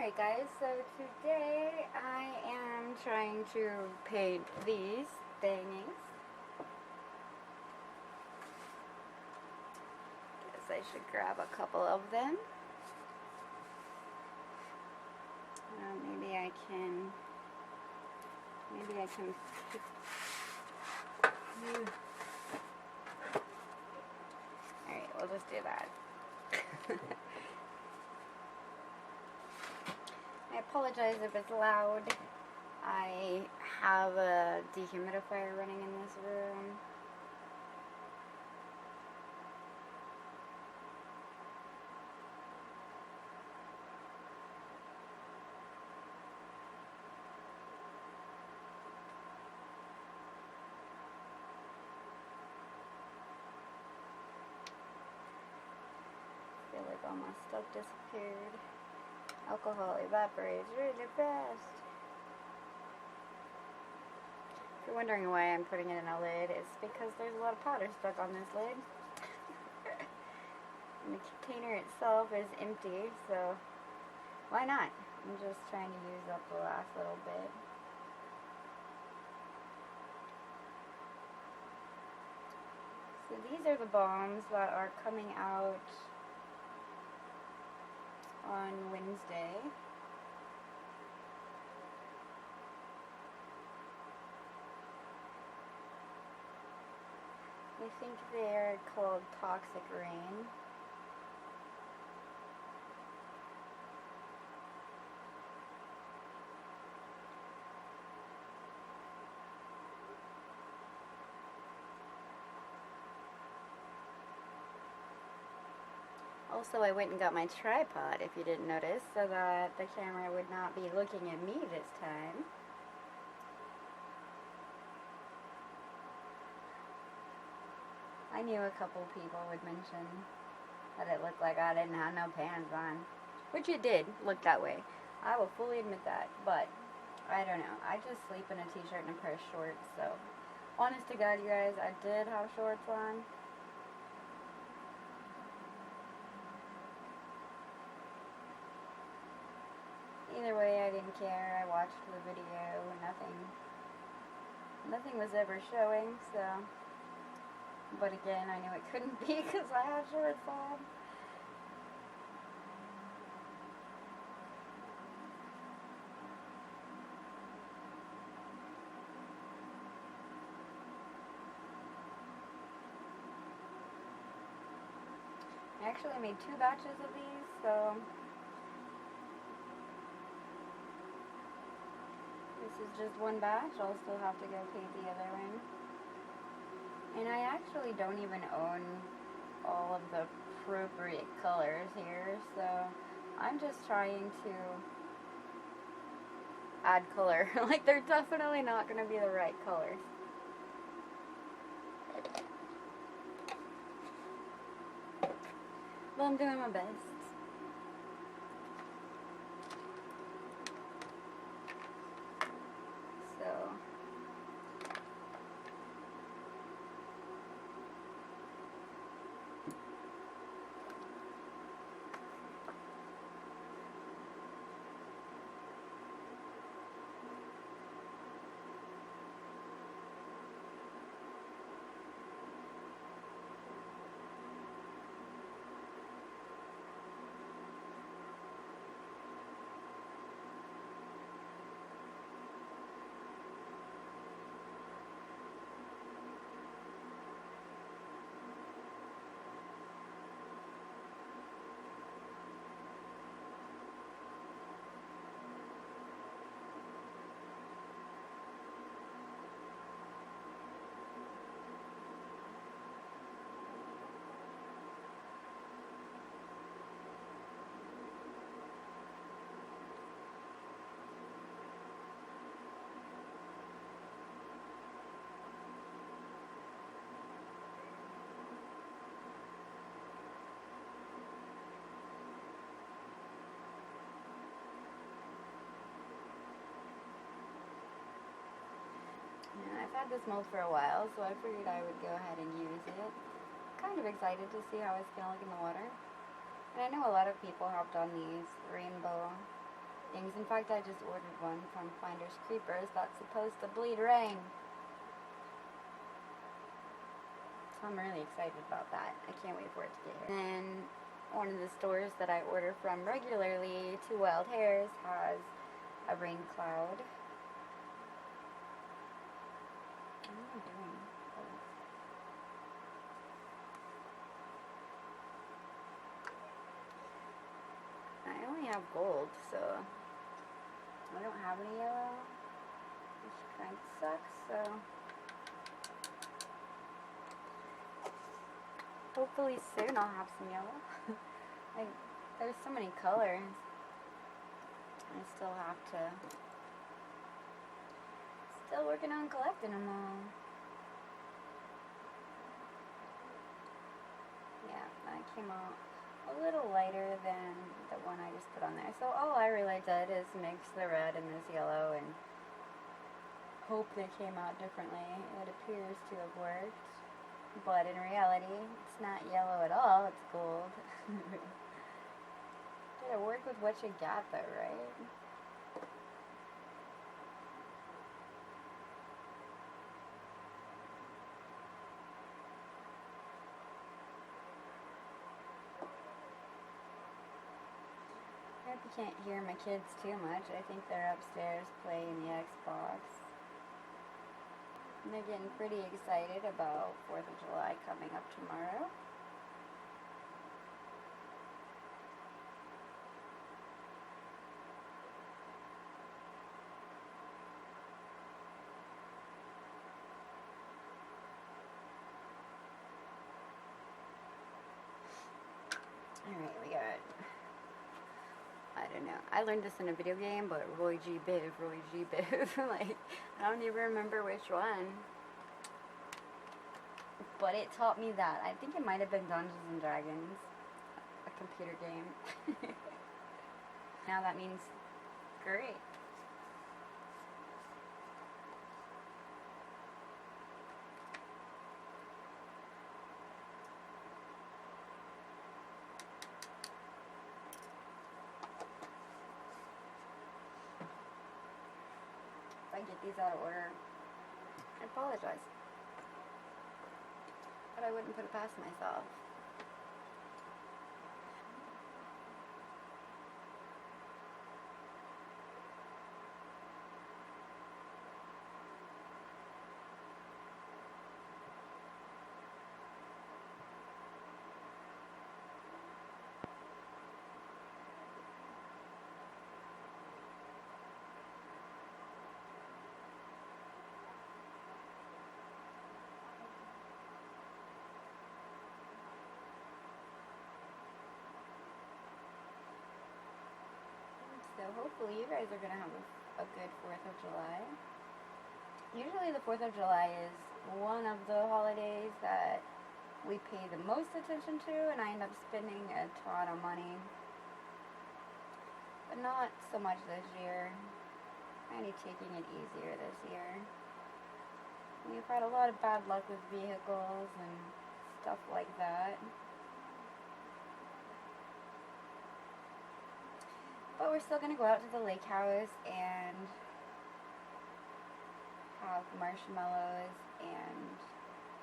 Alright guys, so today I am trying to paint these thingies. Guess I should grab a couple of them. Maybe I can pick. Alright, we'll just do that. I apologize if it's loud. I have a dehumidifier running in this room. I feel like all my stuff disappeared. Alcohol evaporates really fast. If you're wondering why I'm putting it in a lid, it's because there's a lot of powder stuck on this lid. And the container itself is empty, so why not? I'm just trying to use up the last little bit. So these are the bombs that are coming out on Wednesday. I think they're called Toxic Rain. Also, I went and got my tripod, if you didn't notice, so that the camera would not be looking at me this time. I knew a couple people would mention that it looked like I didn't have no pants on. Which it did look that way. I will fully admit that, but I don't know. I just sleep in a t-shirt and a pair of shorts, so honest to God, you guys, I did have shorts on. Either way, I didn't care. I watched the video. Nothing was ever showing, so. But again, I knew it couldn't be because I had shorts on. I actually made 2 batches of these, so this is just one batch. I'll still have to go paint the other one. And I actually don't even own all of the appropriate colors here, so I'm just trying to add color. Like, they're definitely not going to be the right colors. But I'm doing my best. So yeah, I've had this mold for a while, so I figured I would go ahead and use it. Kind of excited to see how it's going to look in the water. And I know a lot of people hopped on these rainbow things. In fact, I just ordered one from Finders Creepers that's supposed to bleed rain. So I'm really excited about that. I can't wait for it to get here. And one of the stores that I order from regularly, Two Wild Hairs, has a rain cloud. What am I doing? I only have gold, so I don't have any yellow, which kind of sucks, so hopefully soon I'll have some yellow. There's so many colors. I still have to, still working on collecting them all. Yeah, that came out a little lighter than the one I just put on there. So all I really did is mix the red and this yellow and hope they came out differently. It appears to have worked, but in reality, it's not yellow at all, it's gold. Gotta work with what you got though, right? I hope you can't hear my kids too much. I think they're upstairs playing the Xbox. And they're getting pretty excited about 4th of July coming up tomorrow. Alright, we got, I don't know, I learned this in a video game, but Roy G. Biv, like, I don't even remember which one, but it taught me that. I think it might have been Dungeons and Dragons, a computer game. Now that means great. If I get these out of order, I apologize. But I wouldn't put it past myself. So hopefully you guys are going to have a good 4th of July. Usually the 4th of July is one of the holidays that we pay the most attention to, and I end up spending a ton of money. But not so much this year. Kind of taking it easier this year. We've had a lot of bad luck with vehicles and stuff like that. But we're still going to go out to the lake house and have marshmallows and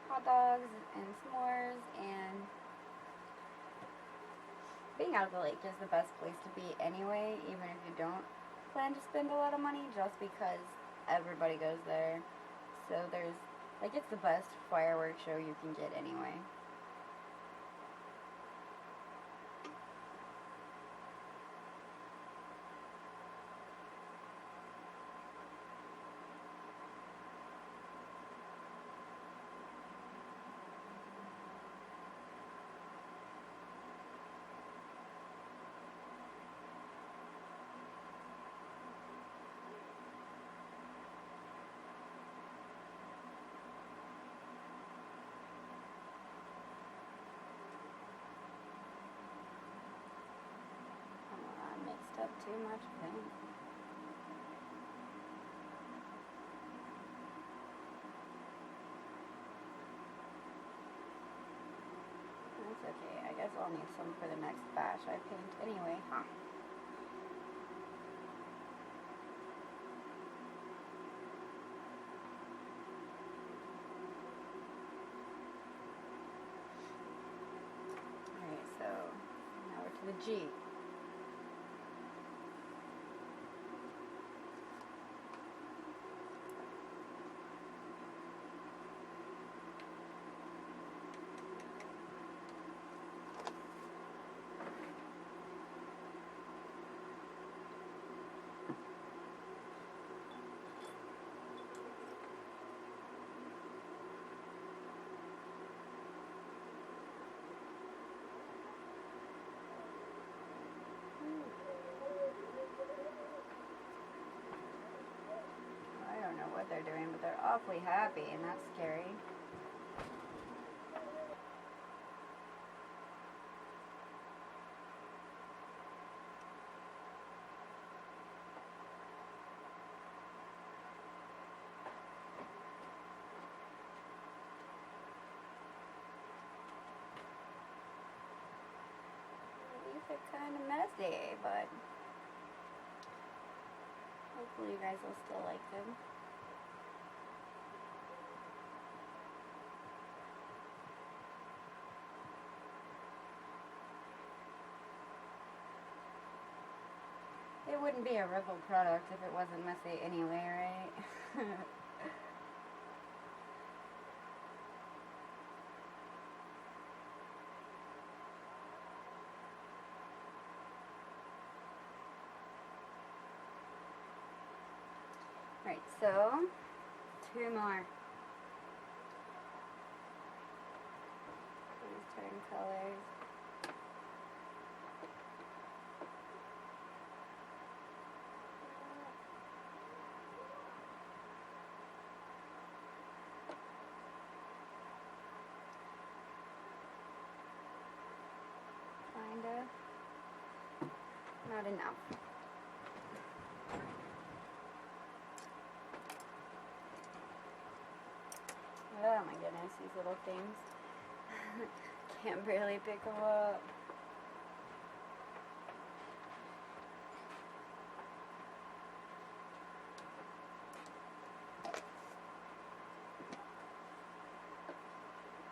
hot dogs and s'mores, and being out at the lake is the best place to be anyway, even if you don't plan to spend a lot of money, just because everybody goes there. So there's, like, it's the best fireworks show you can get anyway. Up too much paint. That's okay. I guess I'll need some for the next batch I paint anyway, huh? the G. I don't know what they're doing, but they're awfully happy, and that's scary. These are kind of messy, but hopefully you guys will still like them. It wouldn't be a Ripple product if it wasn't messy anyway, right? Right, so 2 more. Please turn colors. Kinda. Not enough. Oh my goodness, these little things. Can't barely pick them up.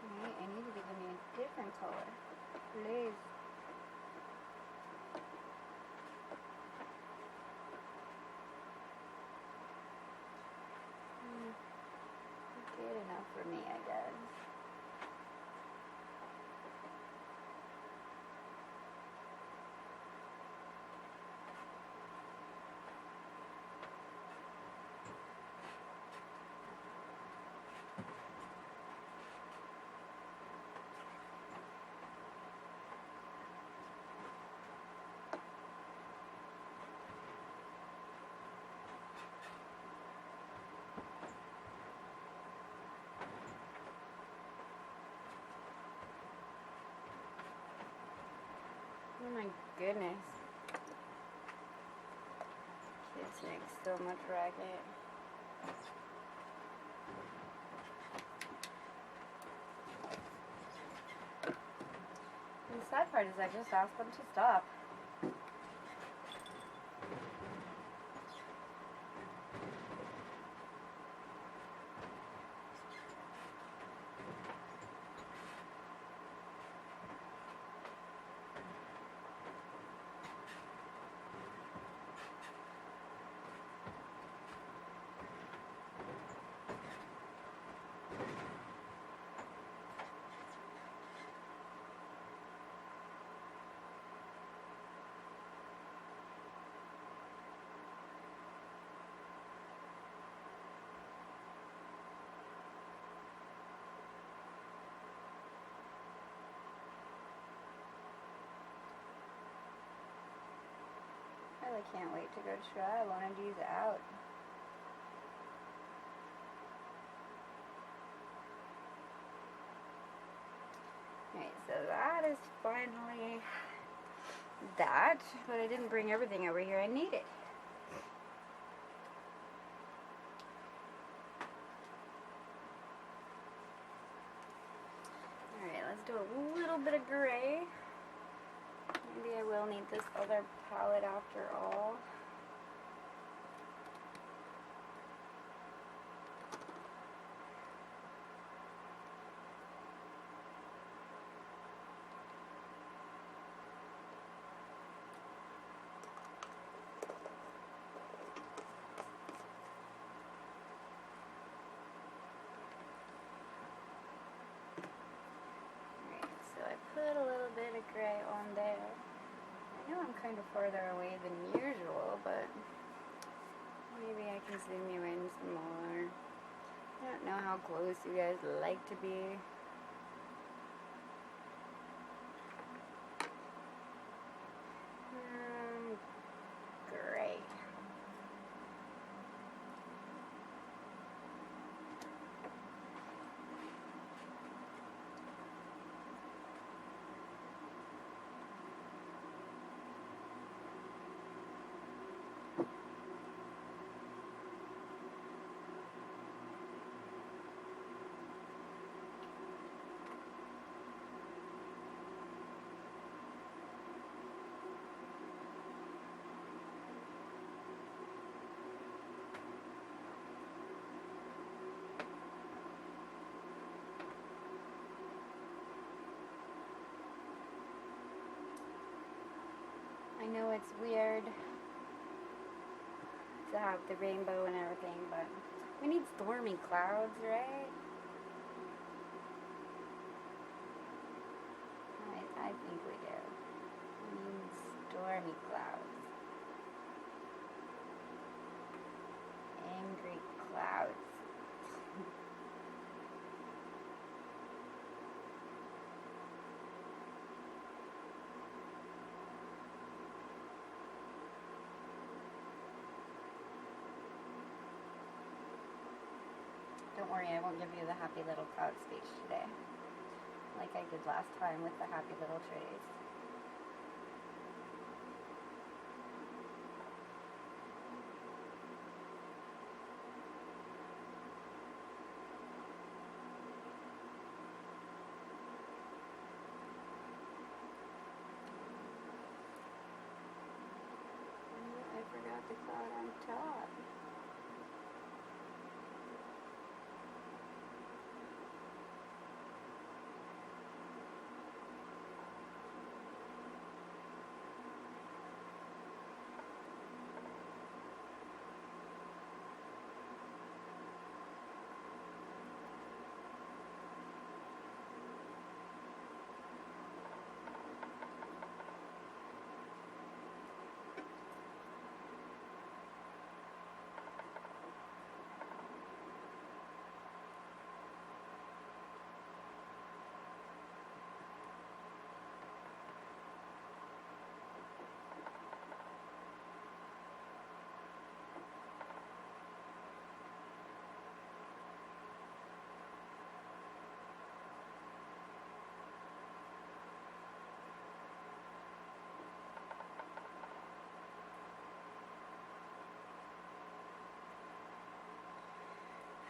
Alright, I need you to give me a different color. Please. Good enough for me, I guess. Oh my goodness. Kids make so much racket. And the sad part is I just asked them to stop. I really can't wait to go try. I wanted these out. Alright, so that is finally that, but I didn't bring everything over here I needed. Alright, let's do a little bit of gray. Maybe I will need this other palette after all. I'm kind of farther away than usual, but maybe I can zoom you in some more. I don't know how close you guys like to be. Great. I know it's weird to have the rainbow and everything, but we need stormy clouds, right? I think we do. We need stormy clouds. Angry clouds. Don't worry, I won't give you the happy little cloud speech today, like I did last time with the happy little trees. I forgot the cloud on top.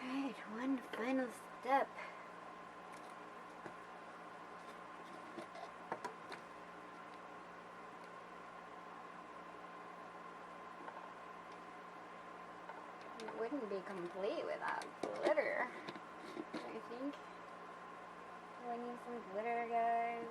Alright, one final step. It wouldn't be complete without glitter, I think. We need some glitter, guys.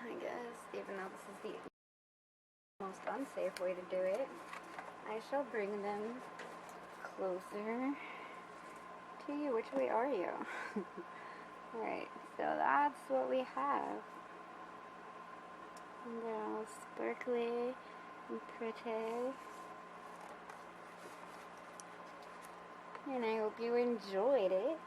I guess, even though this is the most unsafe way to do it, I shall bring them closer to you. Which way are you? Alright, so that's what we have. And they're all sparkly and pretty. And I hope you enjoyed it.